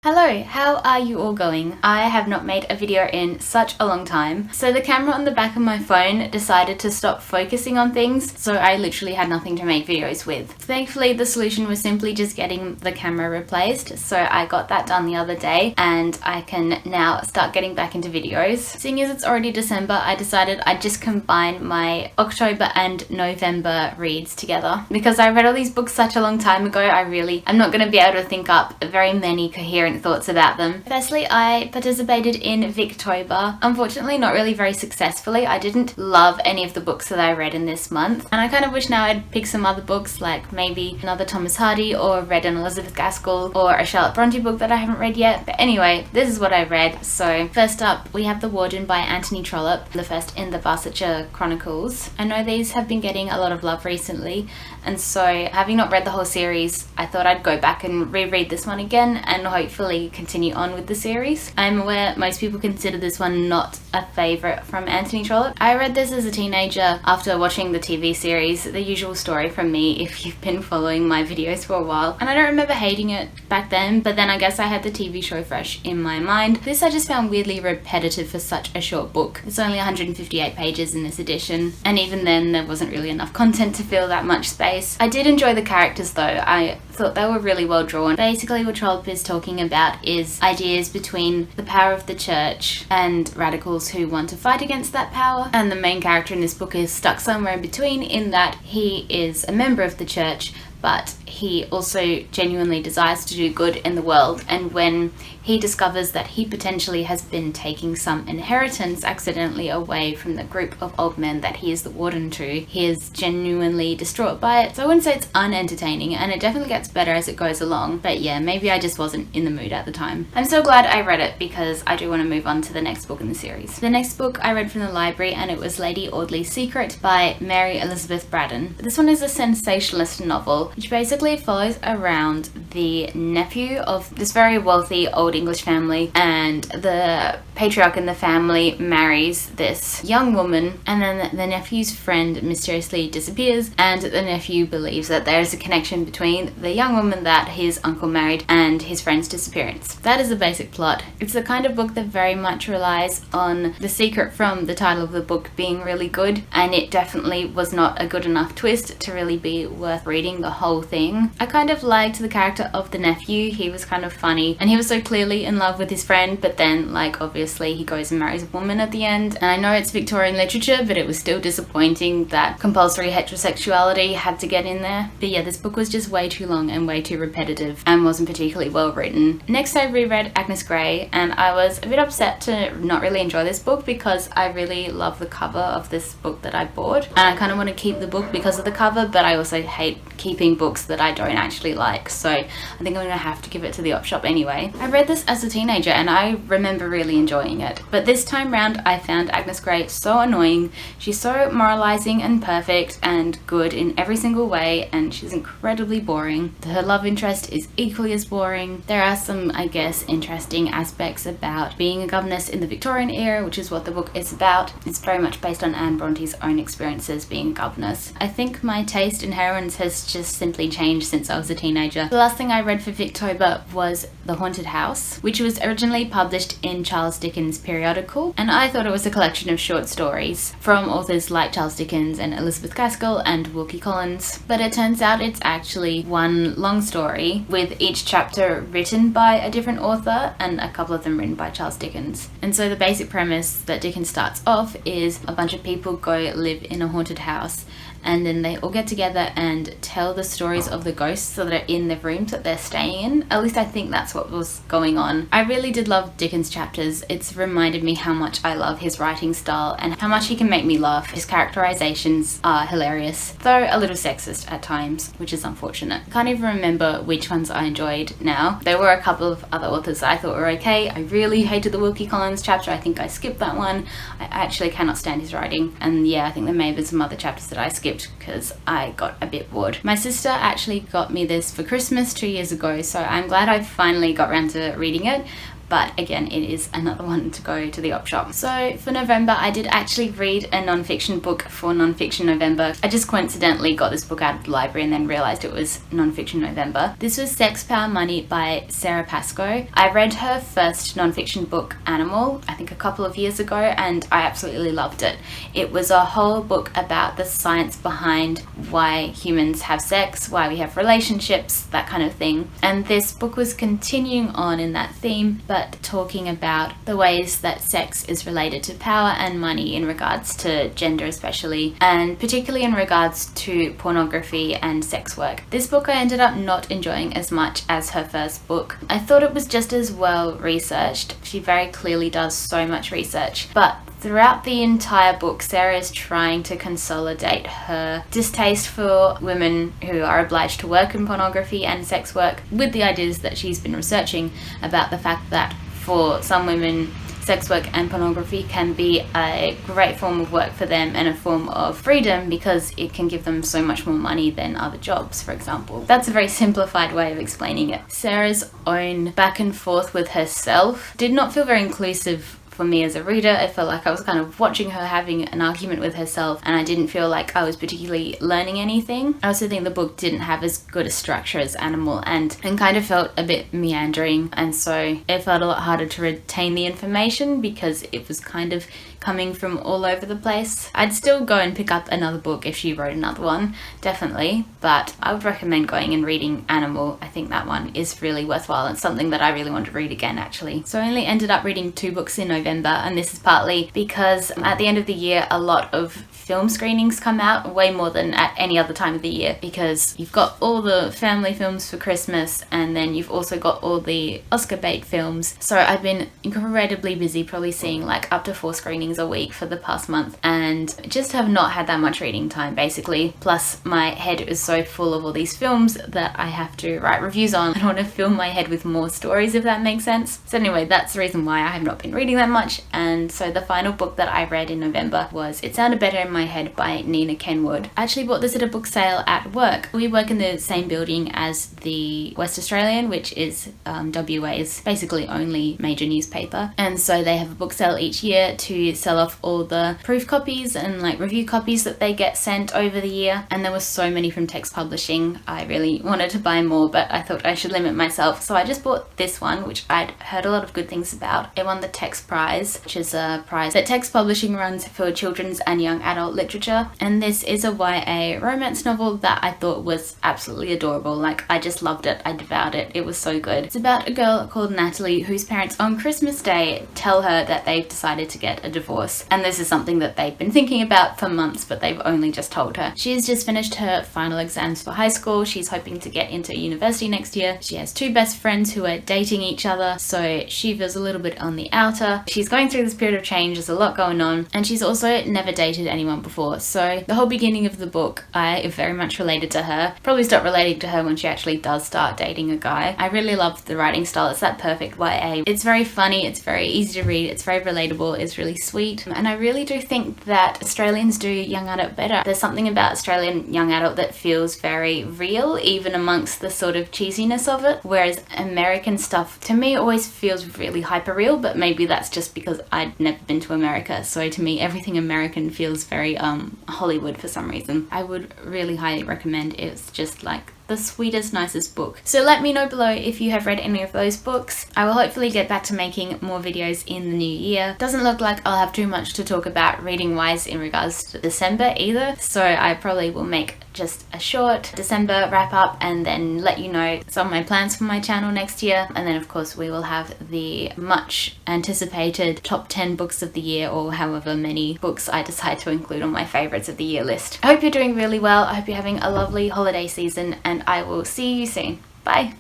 Hello, how are you all going? I have not made a video in such a long time. So the camera on the back of my phone decided to stop focusing on things, so I literally had nothing to make videos with. Thankfully, the solution was simply just getting the camera replaced, so I got that done the other day and I can now start getting back into videos. Seeing as it's already December, I decided I'd just combine my October and November reads together. Because I read all these books such a long time ago, I'm not going to be able to think up very many coherent thoughts about them. Firstly, I participated in Victober. Unfortunately, not really very successfully. I didn't love any of the books that I read in this month, and I kind of wish now I'd pick some other books, like maybe another Thomas Hardy or read an Elizabeth Gaskell or a Charlotte Bronte book that I haven't read yet. But anyway, this is what I read. So first up, we have The Warden by Anthony Trollope, the first in the Barsetshire Chronicles. I know these have been getting a lot of love recently, and so having not read the whole series, I thought I'd go back and reread this one again and hopefully continue on with the series. I'm aware most people consider this one not a favourite from Anthony Trollope. I read this as a teenager after watching the TV series, The Usual Story from me, if you've been following my videos for a while. And I don't remember hating it back then, but then I guess I had the TV show fresh in my mind. This I just found weirdly repetitive for such a short book. It's only 158 pages in this edition, and even then there wasn't really enough content to fill that much space. I did enjoy the characters though. I thought they were really well drawn. Basically what Trollope is talking about is ideas between the power of the church and radicals who want to fight against that power, and the main character in this book is stuck somewhere in between, in that he is a member of the church but he also genuinely desires to do good in the world, and when he discovers that he potentially has been taking some inheritance accidentally away from the group of old men that he is the warden to, he is genuinely distraught by it. So I wouldn't say it's unentertaining, and it definitely gets better as it goes along, but yeah, maybe I just wasn't in the mood at the time. I'm so glad I read it because I do want to move on to the next book in the series. The next book I read from the library, and it was Lady Audley's Secret by Mary Elizabeth Bradden. This one is a sensationalist novel which basically follows around the nephew of this very wealthy old English family, and the patriarch in the family marries this young woman, and then the nephew's friend mysteriously disappears, and the nephew believes that there is a connection between the young woman that his uncle married and his friend's disappearance. That is the basic plot. It's the kind of book that very much relies on the secret from the title of the book being really good, and it definitely was not a good enough twist to really be worth reading the whole thing. I kind of liked the character of the nephew. He was kind of funny, and he was so clearly in love with his friend, but then like obviously he goes and marries a woman at the end. And I know it's Victorian literature, but it was still disappointing that compulsory heterosexuality had to get in there. But yeah, this book was just way too long and way too repetitive and wasn't particularly well written. Next I reread Agnes Grey, and I was a bit upset to not really enjoy this book because I really love the cover of this book that I bought, and I kind of want to keep the book because of the cover, but I also hate keeping books that I don't actually like, so I think I'm gonna have to give it to the op shop anyway. I read this as a teenager and I remember really enjoying it, but this time round I found Agnes Grey so annoying. She's so moralizing and perfect and good in every single way, and she's incredibly boring. Her love interest is equally as boring. There are some, I guess, interesting aspects about being a governess in the Victorian era, which is what the book is about. It's very much based on Anne Bronte's own experiences being a governess. I think my taste in heroines has just simply changed since I was a teenager. The last thing I read for Victober was The Haunted House, which was originally published in Charles Dickens' periodical, and I thought it was a collection of short stories from authors like Charles Dickens and Elizabeth Gaskell and Wilkie Collins, but it turns out it's actually one long story with each chapter written by a different author and a couple of them written by Charles Dickens. And so the basic premise that Dickens starts off is a bunch of people go live in a haunted house, and then they all get together and tell the stories of the ghosts that are in the rooms that they're staying in. At least I think that's what was going on. I really did love Dickens' chapters. It's reminded me how much I love his writing style and how much he can make me laugh. His characterizations are hilarious, though a little sexist at times, which is unfortunate. I can't even remember which ones I enjoyed now. There were a couple of other authors that I thought were okay. I really hated the Wilkie Collins chapter. I think I skipped that one. I actually cannot stand his writing, and yeah, I think there may have been some other chapters that I skipped because I got a bit bored. My sister actually got me this for Christmas 2 years ago, so I'm glad I finally got around to reading it. but again, it is another one to go to the op shop. So for November, I did actually read a non-fiction book for Non-Fiction November. I just coincidentally got this book out of the library and then realised it was Non-Fiction November. This was Sex, Power, Money by Sara Pascoe. I read her first non-fiction book, Animal, I think a couple of years ago, and I absolutely loved it. It was a whole book about the science behind why humans have sex, why we have relationships, that kind of thing. And this book was continuing on in that theme, but talking about the ways that sex is related to power and money in regards to gender especially, and particularly in regards to pornography and sex work. This book I ended up not enjoying as much as her first book. I thought it was just as well researched. She very clearly does so much research, but throughout the entire book, Sara is trying to consolidate her distaste for women who are obliged to work in pornography and sex work with the ideas that she's been researching about the fact that for some women, sex work and pornography can be a great form of work for them and a form of freedom because it can give them so much more money than other jobs, for example. That's a very simplified way of explaining it. Sara's own back and forth with herself did not feel very inclusive for me as a reader. I felt like I was kind of watching her having an argument with herself, and I didn't feel like I was particularly learning anything. I also think the book didn't have as good a structure as Animal and kind of felt a bit meandering, and so it felt a lot harder to retain the information because it was kind of coming from all over the place. I'd still go and pick up another book if she wrote another one, definitely, but I would recommend going and reading Animal. I think that one is really worthwhile and something that I really want to read again, actually. So I only ended up reading 2 books in November, and this is partly because at the end of the year a lot of film screenings come out, way more than at any other time of the year, because you've got all the family films for Christmas and then you've also got all the Oscar bait films. So I've been incredibly busy, probably seeing like up to 4 screenings a week for the past month, and just have not had that much reading time basically. Plus my head is so full of all these films that I have to write reviews on. I don't want to fill my head with more stories, if that makes sense. So anyway, that's the reason why I have not been reading that much. And so the final book that I read in November was It Sounded Better in My Head by Nina Kenwood. I actually bought this at a book sale at work. We work in the same building as the West Australian, which is WA's basically only major newspaper, and so they have a book sale each year to sell off all the proof copies and like review copies that they get sent over the year. And there were so many from Text Publishing. I really wanted to buy more, but I thought I should limit myself, so I just bought this one, which I'd heard a lot of good things about. It won the Text Prize, which is a prize that Text Publishing runs for children's and young adult literature, and this is a YA romance novel that I thought was absolutely adorable. Like, I just loved it. I devoured it. It was so good. It's about a girl called Natalie whose parents on Christmas Day tell her that they've decided to get a divorce, and this is something that they've been thinking about for months, but they've only just told her. She's just finished her final exams for high school. She's hoping to get into university next year. She has 2 best friends who are dating each other, so she feels a little bit on the outer. She's going through this period of change. There's a lot going on, and she's also never dated anyone before, so the whole beginning of the book I very much related to her. Probably stop relating to her when she actually does start dating a guy. I really loved the writing style. It's that perfect YA. It's very funny, it's very easy to read, it's very relatable, it's really sweet, and I really do think that Australians do young adult better. There's something about Australian young adult that feels very real, even amongst the sort of cheesiness of it, whereas American stuff to me always feels really hyper real, but maybe that's just because I'd never been to America, so to me everything American feels very Hollywood for some reason. I would really highly recommend it. It's just like the sweetest, nicest book. So let me know below if you have read any of those books. I will hopefully get back to making more videos in the new year. Doesn't look like I'll have too much to talk about reading wise in regards to December either, so I probably will make just a short December wrap up and then let you know some of my plans for my channel next year. And then of course we will have the much anticipated top 10 books of the year, or however many books I decide to include on my favorites of the year list. I hope you're doing really well. I hope you're having a lovely holiday season, and I will see you soon. Bye!